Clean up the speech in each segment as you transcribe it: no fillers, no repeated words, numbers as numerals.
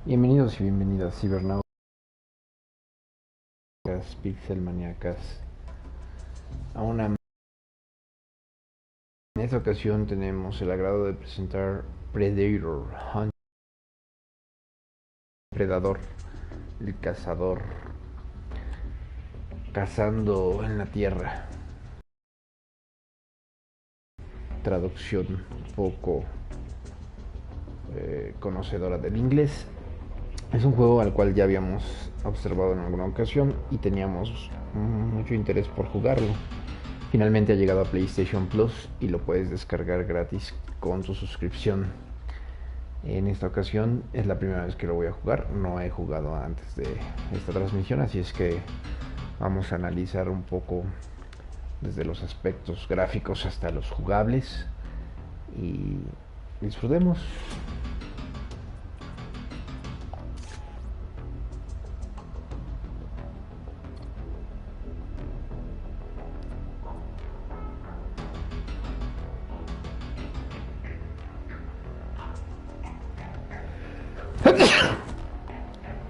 Bienvenidos y bienvenidas, cibernautas, pixelmaníacas, a una... En esta ocasión tenemos el agrado de presentar Predator, Hunt, Predador, el cazador, cazando en la tierra. Traducción poco conocedora del inglés. Es un juego al cual ya habíamos observado en alguna ocasión y teníamos mucho interés por jugarlo. Finalmente ha llegado a PlayStation Plus y lo puedes descargar gratis con tu suscripción. En esta ocasión es la primera vez que lo voy a jugar. No he jugado antes de esta transmisión, así es que vamos a analizar un poco desde los aspectos gráficos hasta los jugables y disfrutemos.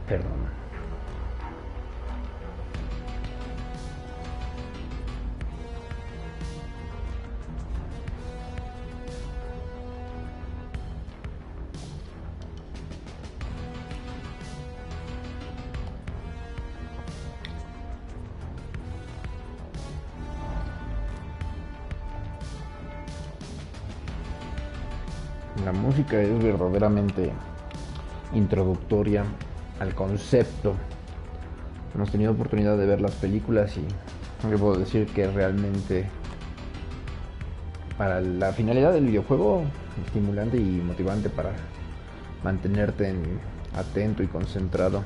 Perdón. La música es verdaderamente introductoria al concepto. Hemos tenido oportunidad de ver las películas y yo puedo decir que realmente para la finalidad del videojuego estimulante y motivante para mantenerte atento y concentrado.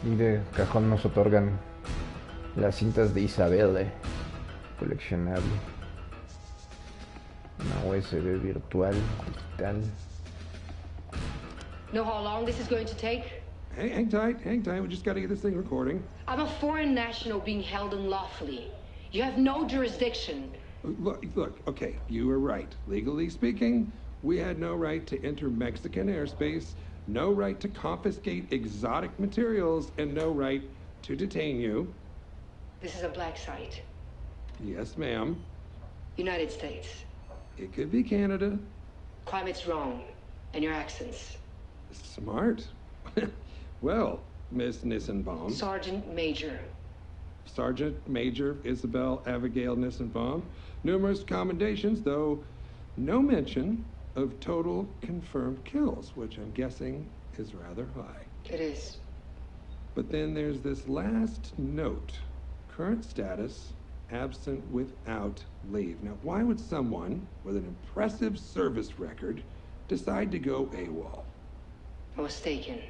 Y de cajón nos otorgan las cintas de Isabelle, coleccionable, una USB virtual, digital. Know how long this is going to take? Hang tight. We just got to get this thing recording. I'm a foreign national being held unlawfully. You have no jurisdiction. Look, okay, you were right. Legally speaking, we had no right to enter Mexican airspace, no right to confiscate exotic materials, and no right to detain you. This is a black site. Yes, ma'am. United States. It could be Canada. Climate's wrong. And your accents. Smart. Well, Miss Nissenbaum. Sergeant Major. Sergeant Major Isabel Abigail Nissenbaum. Numerous commendations, though no mention of total confirmed kills, which I'm guessing is rather high. It is. But then there's this last note. Current status, absent without leave. Now, why would someone with an impressive service record decide to go AWOL? I was taken.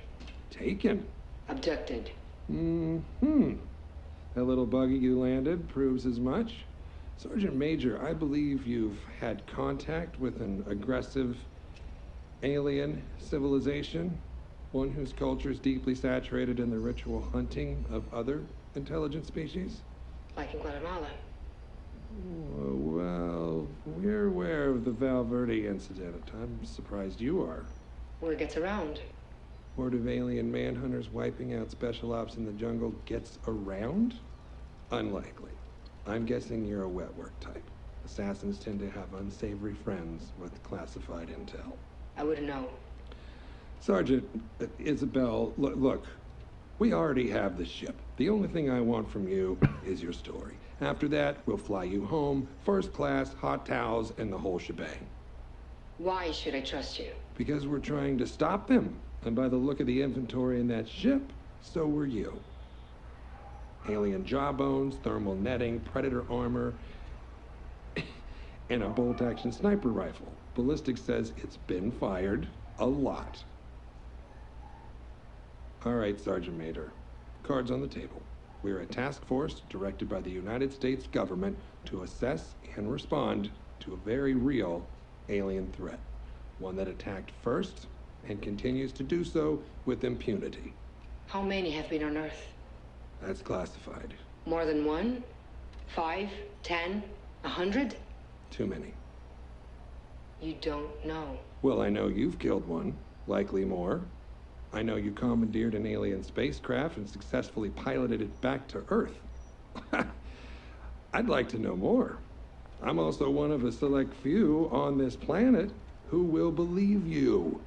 Taken? Abducted. That little buggy you landed proves as much. Sergeant Major, I believe you've had contact with an aggressive alien civilization, one whose culture is deeply saturated in the ritual hunting of other intelligent species? Like in Guatemala. Well, we're aware of the Valverde incident. I'm surprised you are. Word gets around. Horde of alien manhunters wiping out special ops in the jungle gets around? Unlikely. I'm guessing you're a wet work type. Assassins tend to have unsavory friends with classified intel. I wouldn't know. Sergeant, Isabel, look, we already have the ship. The only thing I want from you is your story. After that, we'll fly you home, first class, hot towels, and the whole shebang. Why should I trust you? Because we're trying to stop them. And by the look of the inventory in that ship, so were you. Alien jawbones, thermal netting, predator armor, and a bolt-action sniper rifle. Ballistics says it's been fired a lot. All right, Sergeant Major. Cards on the table. We're a task force directed by the United States government to assess and respond to a very real alien threat. One that attacked first and continues to do so with impunity. How many have been on Earth? That's classified. More than one? 5, 10, 100? Too many. You don't know. Well, I know you've killed one, likely more. I know you commandeered an alien spacecraft and successfully piloted it back to Earth. I'd like to know more. I'm also one of a select few on this planet who will believe you.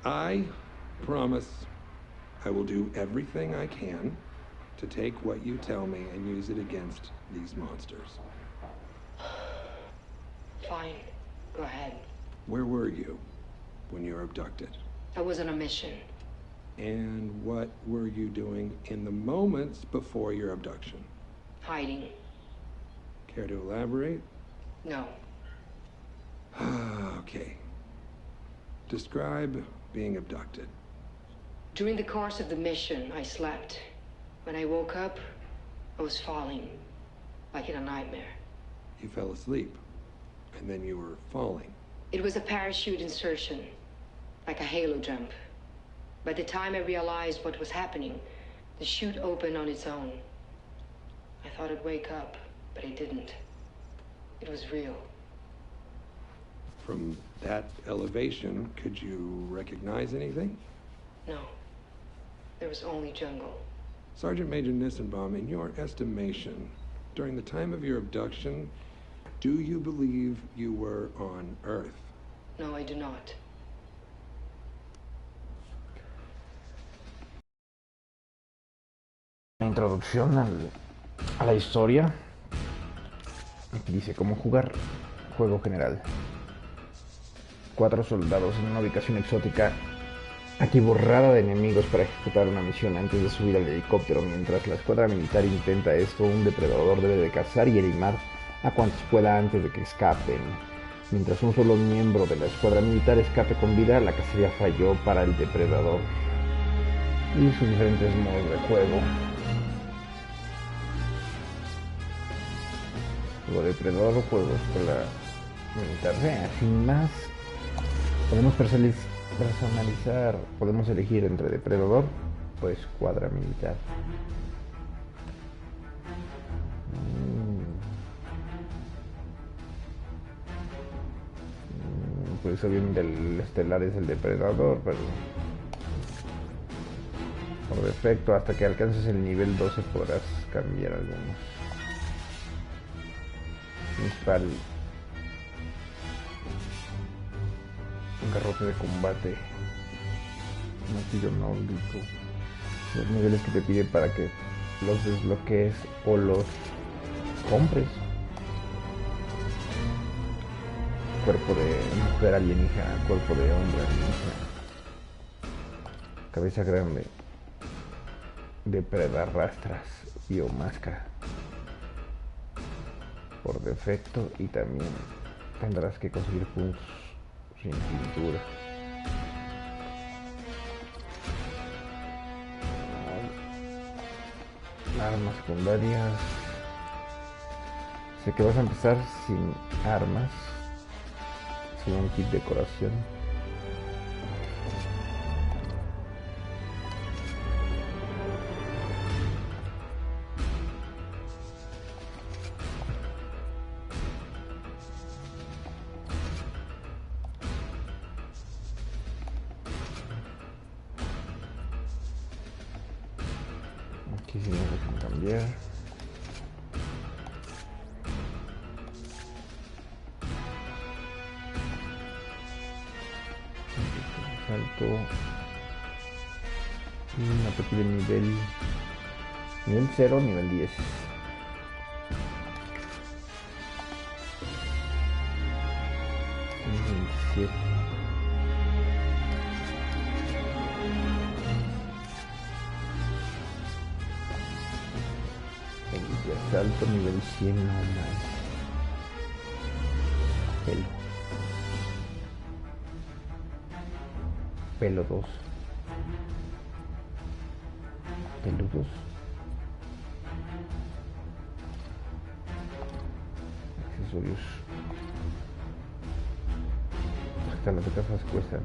I promise I will do everything I can to take what you tell me and use it against these monsters. Fine. Go ahead. Where were you when you were abducted? I was on a mission. And what were you doing in the moments before your abduction? Hiding. Care to elaborate? No. Okay. Describe being abducted. During the course of the mission, I slept. When I woke up, I was falling, like in a nightmare. You fell asleep, and then you were falling. It was a parachute insertion, like a halo jump. By the time I realized what was happening, the chute opened on its own. I thought I'd wake up, but I didn't. It was real. From that elevation, could you recognize anything? No. There was only jungle. Sergeant Major Nissenbaum, in your estimation, during the time of your abduction, do you believe you were on Earth? No, I do not. Introducción a la historia. Aquí dice cómo jugar. Juego general. 4 soldados en una ubicación exótica, atiborrada de enemigos para ejecutar una misión antes de subir al helicóptero. Mientras la escuadra militar intenta esto, un depredador debe de cazar y elimar a cuantos pueda antes de que escapen. Mientras un solo miembro de la escuadra militar escape con vida, la cacería falló para el depredador. Y sus diferentes modos de juego. Juego depredador o juego escuela militar. Sin más, podemos personalizar, podemos elegir entre depredador o escuadra militar. Pues obviamente el estelar es el depredador, pero por defecto hasta que alcances el nivel 12 podrás cambiar algunos. Principal, un garrote de combate, un martillo nórdico, los niveles que te pide para que los desbloquees o los compres. Cuerpo de mujer alienígena, cuerpo de hombre alienígena, cabeza grande, depredar rastras, biomáscara por defecto, y también tendrás que conseguir puntos sin pintura. Armas secundarias. Sé que vas a empezar sin armas, sin un kit de decoración. Aquí sí nos dejan cambiar. Salto. Y una partida de nivel 0, nivel 10. 7. El salto nivel 100, no más. Pelo 2. Pelo 2. Accesorios. Hasta las gafas cuestan.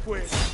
liquid!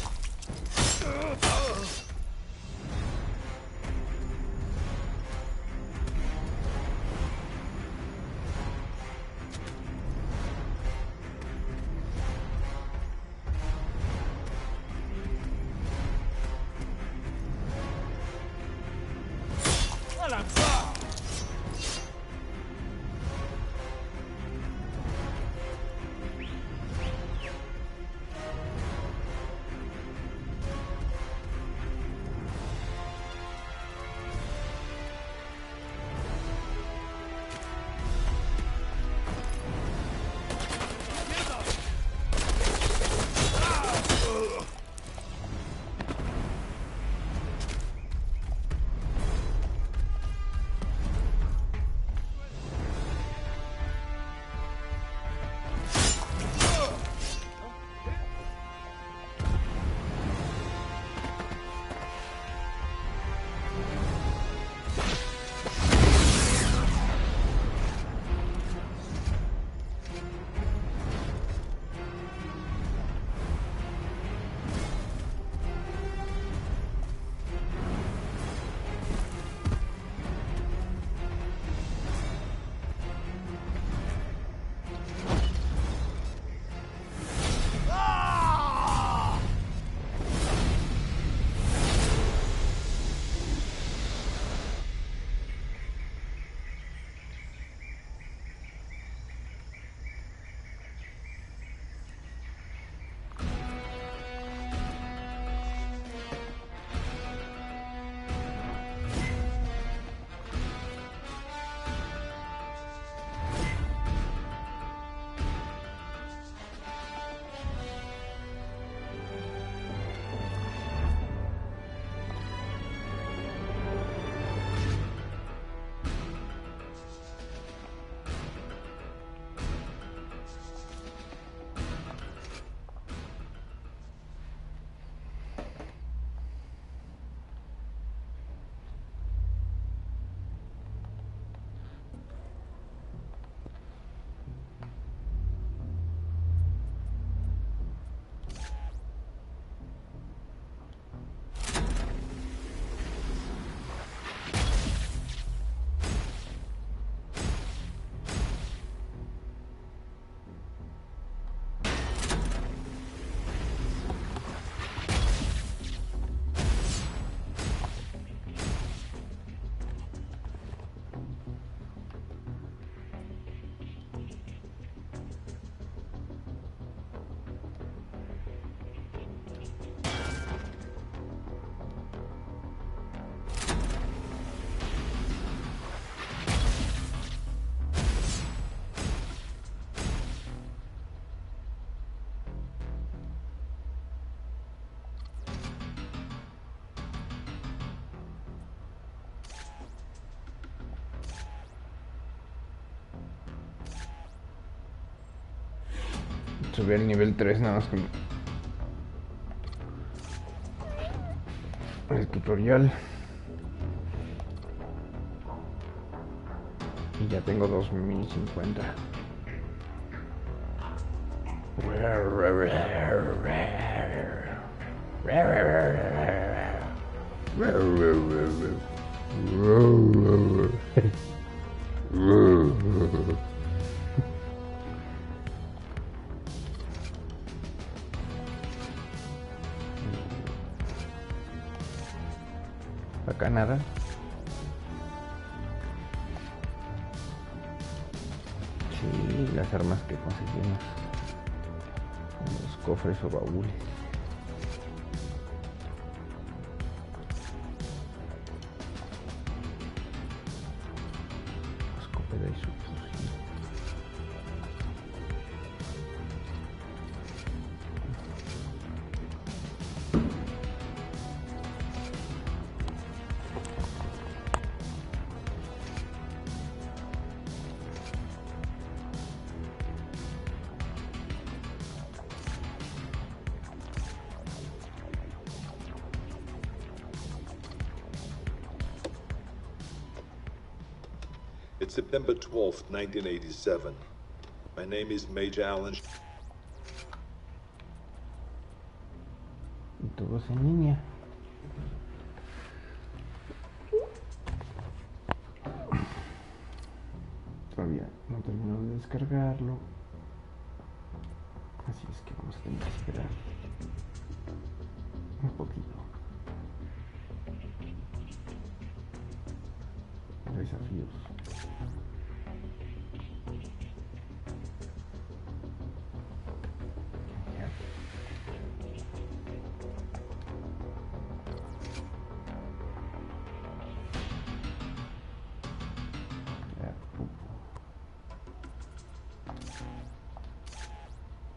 Subí al nivel 3 nada más con el tutorial. Y ya tengo 2050. Acá nada. Sí, las armas que conseguimos en los cofres o baúles. Escopeta y subfusil. It's September 12th, 1987. My name is Major Allen. en línea. Todavía no termino de descargarlo, así es que vamos a tener que esperar un poquito. Desafíos. Ya. Ya,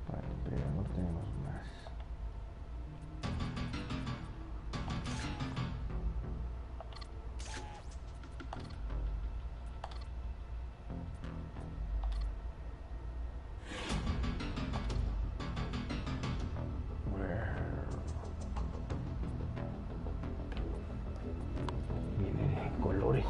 vale, pero no tenemos más. Viene colores.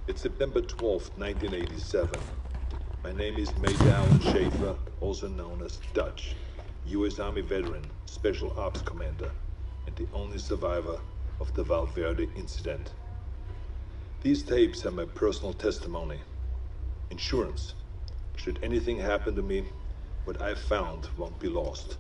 It's September 12th, 1987. My name is Major Alan Schaefer, also known as Dutch, U.S. Army veteran, Special Ops Commander, and the only survivor of the Valverde incident. These tapes are my personal testimony. Insurance. Should anything happen to me, what I found won't be lost.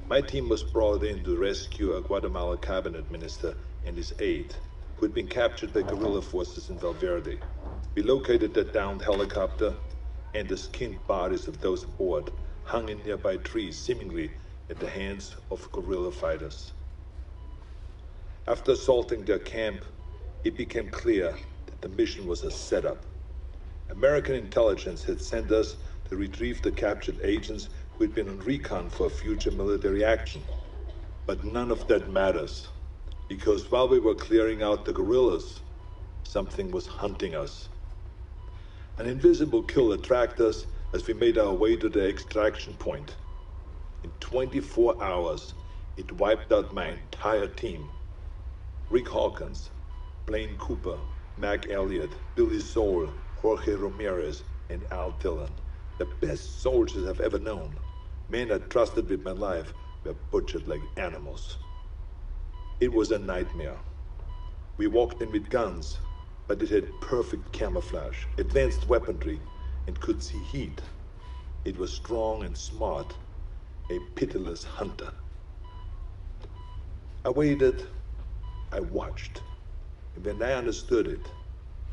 My team was brought in to rescue a Guatemala cabinet minister and his aide, who had been captured by guerrilla forces in Valverde. We located the downed helicopter, and the skinned bodies of those aboard hung in nearby trees, seemingly at the hands of guerrilla fighters. After assaulting their camp, it became clear that the mission was a setup. American intelligence had sent us to retrieve the captured agents who had been on recon for future military action. But none of that matters, because while we were clearing out the guerrillas, something was hunting us. An invisible killer tracked us as we made our way to the extraction point. In 24 hours, it wiped out my entire team. Rick Hawkins, Blaine Cooper, Mac Elliott, Billy Soul, Jorge Ramirez, and Al Dillon. The best soldiers I've ever known. Men I trusted with my life were butchered like animals. It was a nightmare. We walked in with guns, but it had perfect camouflage, advanced weaponry, and could see heat. It was strong and smart, a pitiless hunter. I waited, I watched, and when I understood it,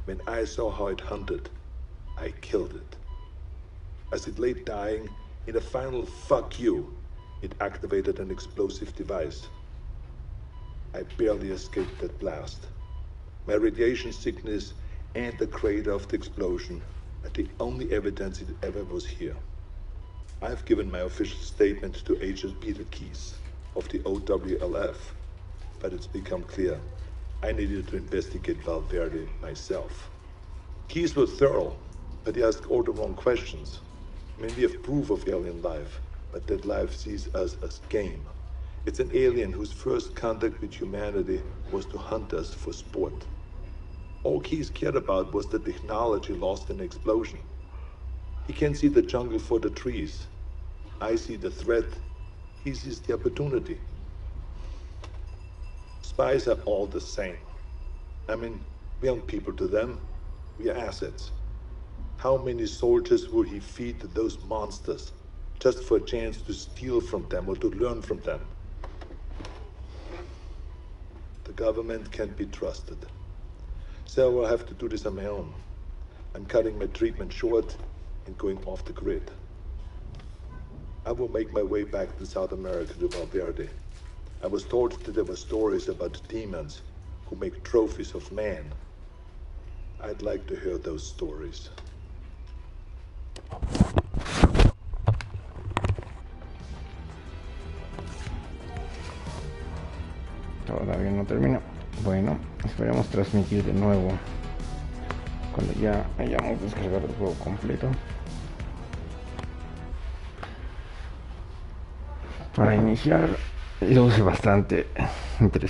when I saw how it hunted, I killed it. As it lay dying, in a final fuck you, it activated an explosive device. I barely escaped that blast. My radiation sickness and the crater of the explosion are the only evidence it ever was here. I've given my official statement to Agent Peter Keyes of the OWLF, but it's become clear I needed to investigate Valverde myself. Keyes was thorough, but he asked all the wrong questions. I mean, we have proof of alien life, but that life sees us as game. It's an alien whose first contact with humanity was to hunt us for sport. All Keyes cared about was the technology lost in the explosion. He can see the jungle for the trees. I see the threat. He sees the opportunity. Spies are all the same. I mean, we aren't people to them. We are assets. How many soldiers would he feed to those monsters just for a chance to steal from them or to learn from them? The government can't be trusted. So I'll have to do this on my own. I'm cutting my treatment short and going off the grid. I will make my way back to South America to Valverde. I was told that there were stories about demons who make trophies of man. I'd like to hear those stories. Todavía no termina. Bueno, esperemos transmitir de nuevo cuando ya hayamos descargado el juego completo. Para iniciar, luce bastante interesante.